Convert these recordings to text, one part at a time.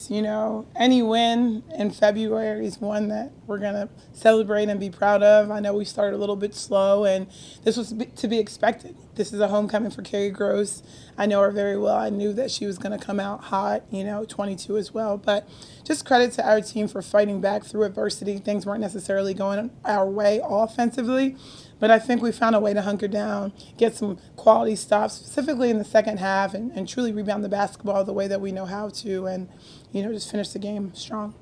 course, any win in February is one that we're going to celebrate and be proud of. I know we started a little bit slow, and this was to be expected. This is a homecoming for Carrie Gross. I know her very well. I knew that she was going to come out hot, 22 as well. But just credit to our team for fighting back through adversity. Things weren't necessarily going our way offensively, but I think we found a way to hunker down, get some quality stops, specifically in the second half, and truly rebound the basketball the way that we know how to, and just finish the game strong.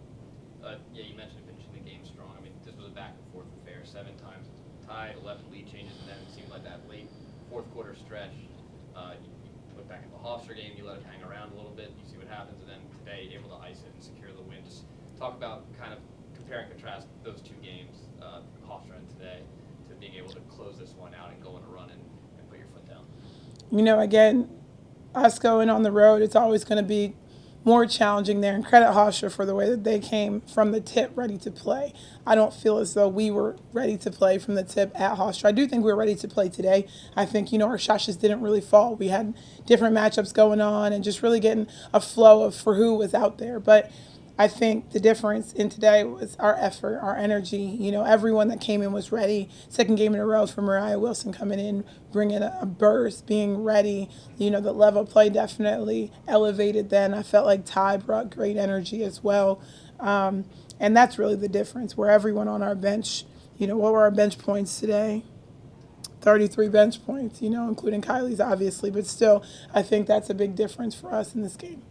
Yeah, you mentioned finishing the game strong. I mean, this was a back and forth affair. 7 times tied, 11 lead changes, and then it seemed like that late fourth quarter stretch. You went back in the Hofstra game, you let it hang around a little bit, you see what happens, and then today able to ice it and secure the win. Just talk about kind of compare and contrast those two games, Hofstra and today, to being able to close this one out and go on a run and put your foot down. Again, us going on the road, it's always going to be more challenging there. And credit Hofstra for the way that they came from the tip ready to play. I don't feel as though we were ready to play from the tip at Hofstra. I do think we were ready to play today. I think, our shots just didn't really fall. We had different matchups going on and just really getting a flow of for who was out there. But I think the difference in today was our effort, our energy. Everyone that came in was ready. Second game in a row for Mariah Wilson coming in, bringing a burst, being ready. The level of play definitely elevated then. I felt like Ty brought great energy as well. And that's really the difference, where everyone on our bench, what were our bench points today? 33 bench points, including Kylie's obviously. But still, I think that's a big difference for us in this game.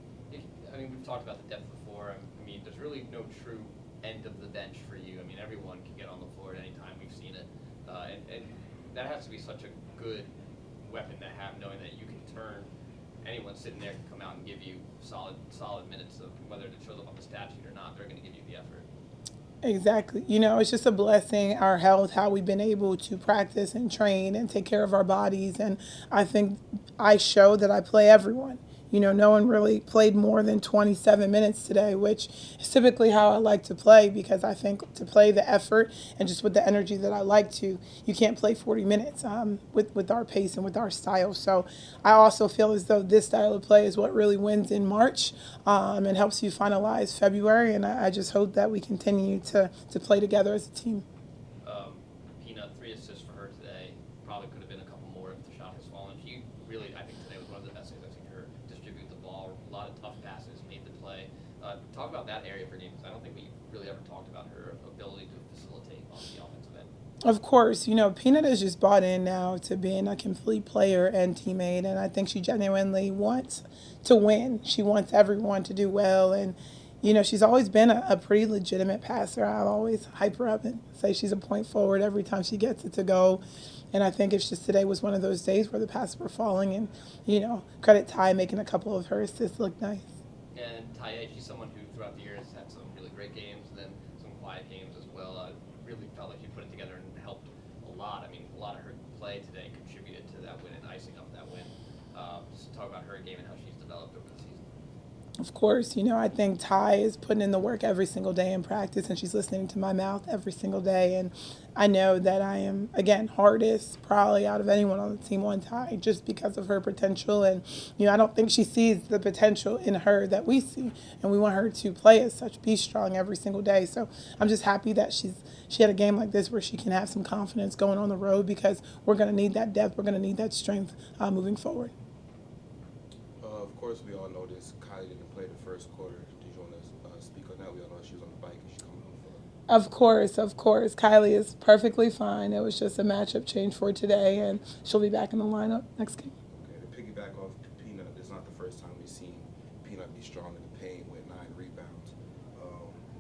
I mean, we've talked about the depth before. I mean, there's really no true end of the bench for you. I mean, everyone can get on the floor at any time. We've seen it. And that has to be such a good weapon to have, knowing that you can turn anyone sitting there can come out and give you solid minutes of whether it shows up on the stat sheet or not. They're going to give you the effort. Exactly. It's just a blessing, our health, how we've been able to practice and train and take care of our bodies. And I think I show that I play everyone. No one really played more than 27 minutes today, which is typically how I like to play, because I think to play the effort and just with the energy that I like to, you can't play 40 minutes with our pace and with our style. So I also feel as though this style of play is what really wins in March and helps you finalize February. And I just hope that we continue to play together as a team. Peanut, 3 assists for her today. Probably could have been a couple more if the shot has fallen. She really, I think today was one of the best things I've seen her distribute the ball. A lot of tough passes, made the play. Talk about that area of her game, because I don't think we really ever talked about her ability to facilitate on the offensive end. Of course, Peanut is just bought in now to being a complete player and teammate, and I think she genuinely wants to win. She wants everyone to do well, and she's always been a pretty legitimate passer. I always hype her up and say she's a point forward every time she gets it to go. And I think it's just today was one of those days where the passes were falling, and credit Ty making a couple of her assists look nice. And Ty, she's someone who throughout the year has had some really great games and then some quiet games as well. Really felt like she put it together and helped a lot. I mean, a lot of her play today contributed to that win and icing up that win. Just talk about her game and how she's developed over the season. Of course, I think Ty is putting in the work every single day in practice, and she's listening to my mouth every single day. And I know that I am, again, hardest probably out of anyone on the team on Ty, just because of her potential. And, I don't think she sees the potential in her that we see. And we want her to play as such, be strong every single day. So I'm just happy that she had a game like this where she can have some confidence going on the road, because we're going to need that depth. We're going to need that strength moving forward. Of course, we all know this. Kylie didn't play the first quarter. Did you want to speak on that? We all know she was on the bike and she's coming on the floor. Of course. Kylie is perfectly fine. It was just a matchup change for today, and she'll be back in the lineup next game. Okay, to piggyback off Peanut, it's not the first time we've seen Peanut be strong in the paint with 9 rebounds.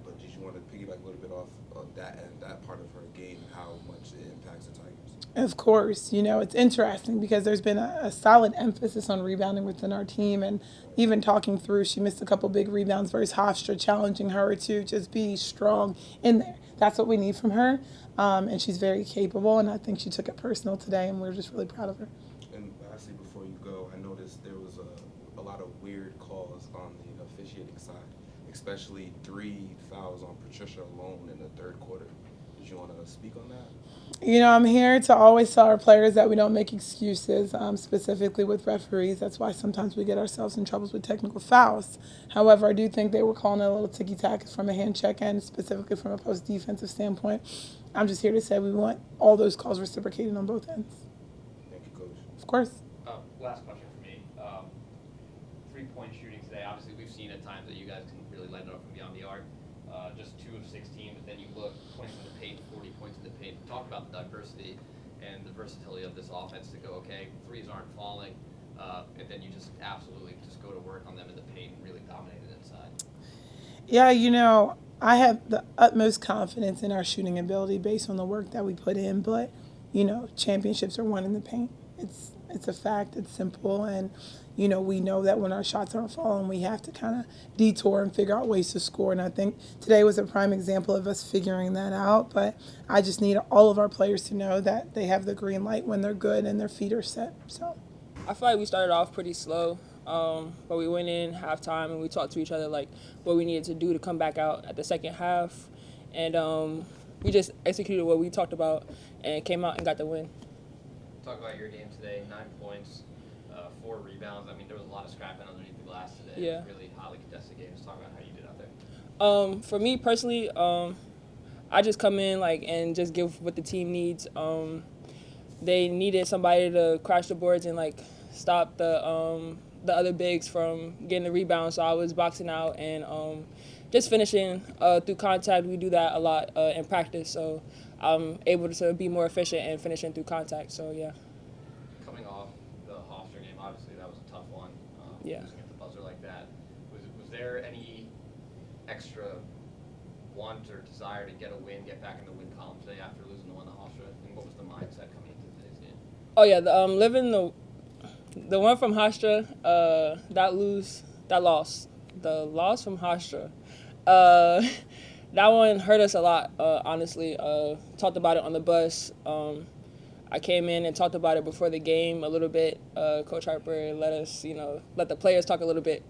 But did you want to piggyback a little bit off of that part of her game and how much it impacts the Tigers? Of course, it's interesting because there's been a solid emphasis on rebounding within our team, and even talking through, she missed a couple big rebounds versus Hofstra, challenging her to just be strong in there. That's what we need from her, and she's very capable, and I think she took it personal today, and we're just really proud of her. And lastly, before you go, I noticed there was a lot of weird calls on the officiating side, especially 3 fouls on Patricia alone in the third quarter. Did Did you want to speak on that? I'm here to always tell our players that we don't make excuses, specifically with referees. That's why sometimes we get ourselves in troubles with technical fouls. However, I do think they were calling it a little ticky-tack from a hand check and specifically from a post-defensive standpoint. I'm just here to say we want all those calls reciprocated on both ends. Thank you, Coach. Of course. Last question for me. 3-point shooting today. Obviously, we've seen at times that you guys can really light it up from beyond the arc. Just 2 of 16, but then you look points in the paint, 40 points in the paint. Talk about the diversity and the versatility of this offense to go, okay, threes aren't falling, and then you just absolutely just go to work on them in the paint and really dominate it inside. Yeah, I have the utmost confidence in our shooting ability based on the work that we put in, but, championships are won in the paint. It's a fact. It's simple. And, we know that when our shots aren't falling, we have to kind of detour and figure out ways to score. And I think today was a prime example of us figuring that out. But I just need all of our players to know that they have the green light when they're good and their feet are set. So I feel like we started off pretty slow, but we went in halftime and we talked to each other like what we needed to do to come back out at the second half. And we just executed what we talked about and came out and got the win. Talk about your game today, 9 points, 4 rebounds. I mean, there was a lot of scrapping underneath the glass today. Yeah. Really hotly contested games. Talk about how you did out there. For me personally, I just come in and just give what the team needs. They needed somebody to crash the boards and stop the other bigs from getting the rebound. So I was boxing out and just finishing through contact. We do that a lot in practice. So I'm able to be more efficient and finishing through contact. So yeah. Coming off the Hofstra game, obviously that was a tough one. Yeah. Losing at the buzzer like that. Was there any extra want or desire to get a win, get back in the win column today after losing the one to Hofstra? And what was the mindset coming into today's game? Oh yeah, the one from Hofstra, that loss, the loss from Hofstra, that one hurt us a lot. Honestly, talked about it on the bus. I came in and talked about it before the game a little bit. Coach Harper let us, let the players talk a little bit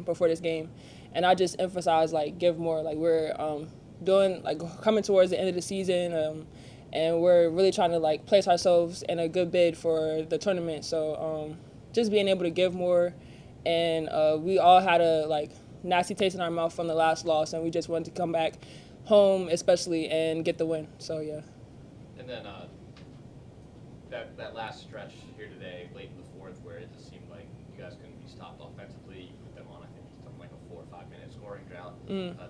before this game, and I just emphasized give more. We're coming towards the end of the season. And we're really trying to place ourselves in a good bid for the tournament. So just being able to give more, and we all had a nasty taste in our mouth from the last loss, and we just wanted to come back home, especially, and get the win. So yeah. And then that last stretch here today, late in the fourth, where it just seemed like you guys couldn't be stopped offensively. You put them on, I think, something like a 4 or 5 minute scoring drought.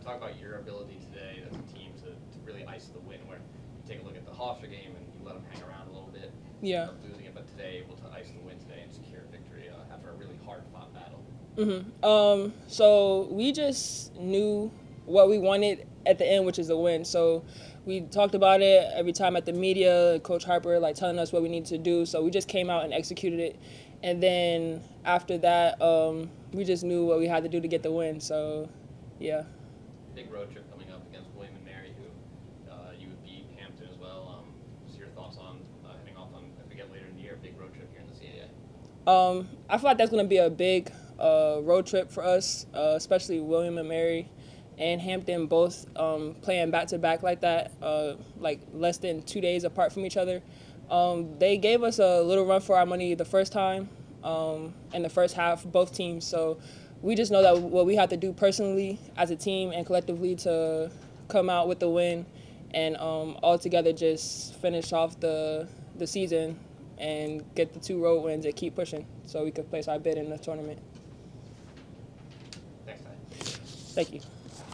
Talk about your ability today as a team to really ice the win, where take a look at the Hofstra game and you let them hang around a little bit. Yeah. Losing it, but today able to ice the win today and secure a victory after a really hard-fought battle. So we just knew what we wanted at the end, which is a win. So we talked about it every time at the media, Coach Harper telling us what we needed to do. So we just came out and executed it. And then after that, we just knew what we had to do to get the win. So, yeah. Big road trip coming up against William and Mary, who you would beat Hampton as well. What's your thoughts on heading off on, if we get later in the year, a big road trip here in the CAA? I feel like that's going to be a big road trip for us, especially William and Mary and Hampton both playing back-to-back like that, less than 2 days apart from each other. They gave us a little run for our money the first time in the first half, both teams. So we just know that what we have to do personally as a team and collectively to come out with the win and all together just finish off the season and get the 2 road wins and keep pushing so we could place our bid in the tournament. Thanks, Ty. Thank you.